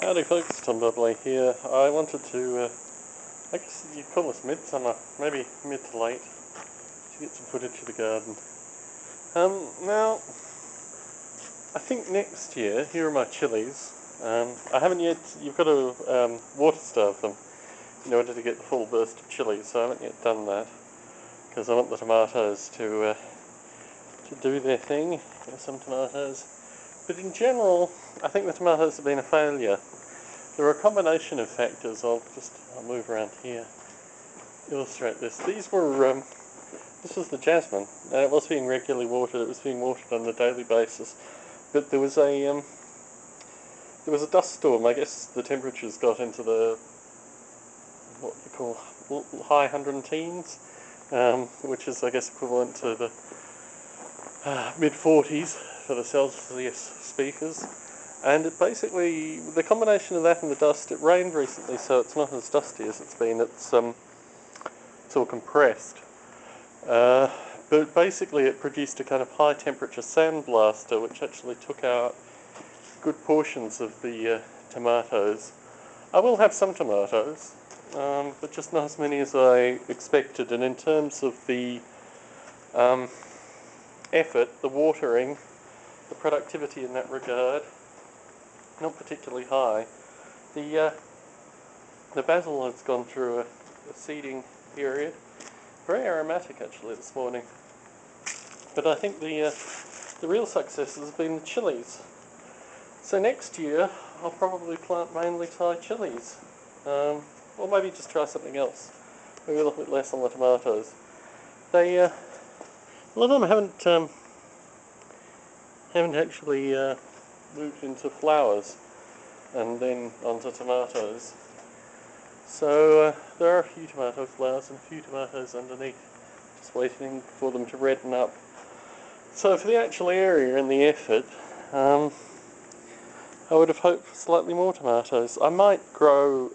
Howdy folks, Tom Bubbly here. I wanted to, I guess you'd call this midsummer, maybe mid to late, to get some footage of the garden. Now, I think next year, here are my chilies. I haven't yet, you've got to water starve them in order to get the full burst of chilies, so I haven't yet done that, because I want the tomatoes to do their thing. There's some tomatoes. But in general, I think the tomatoes have been a failure. There are a combination of factors. I'll move around here, illustrate this. This was the jasmine. It was being regularly watered. It was being watered on a daily basis. But there was a dust storm. I guess the temperatures got into the what you call high 110s, which is I guess equivalent to the mid 40s for the Celsius speakers. And it basically, the combination of that and the dust, it rained recently, so it's not as dusty as it's been. It's all compressed. But basically it produced a kind of high temperature sandblaster which actually took out good portions of the tomatoes. I will have some tomatoes, but just not as many as I expected. And in terms of the effort, the watering, the productivity in that regard, not particularly high. The basil has gone through a seeding period. Very aromatic actually this morning. But I think the real success has been the chilies. So next year I'll probably plant mainly Thai chilies. Or maybe just try something else. Maybe a little bit less on the tomatoes. They a lot of them haven't actually moved into flowers and then onto tomatoes. So there are a few tomato flowers and a few tomatoes underneath, just waiting for them to redden up. So for the actual area and the effort, I would have hoped for slightly more tomatoes. I might grow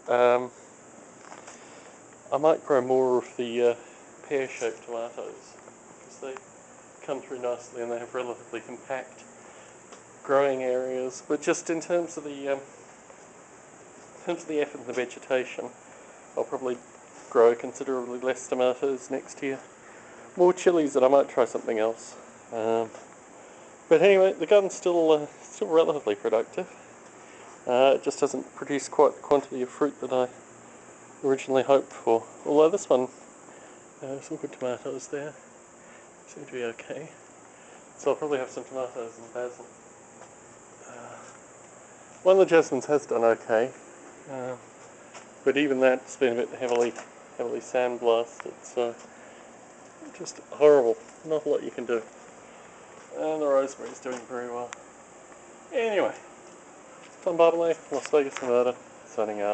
more of the pear-shaped tomatoes because they come through nicely and they have relatively compact growing areas. But just in terms of the effort and the vegetation, I'll probably grow considerably less tomatoes next year. More chilies, and I might try something else. But anyway, the garden's still relatively productive. It just hasn't produced quite the quantity of fruit that I originally hoped for. Although this one, some good tomatoes there, seem to be okay. So I'll probably have some tomatoes and basil. One of the jasmines has done okay, but even that's been a bit heavily sandblasted. So just horrible. Not a lot you can do. And the rosemary's doing very well. Anyway, Tom Bubbly, Las Vegas, Nevada, signing out.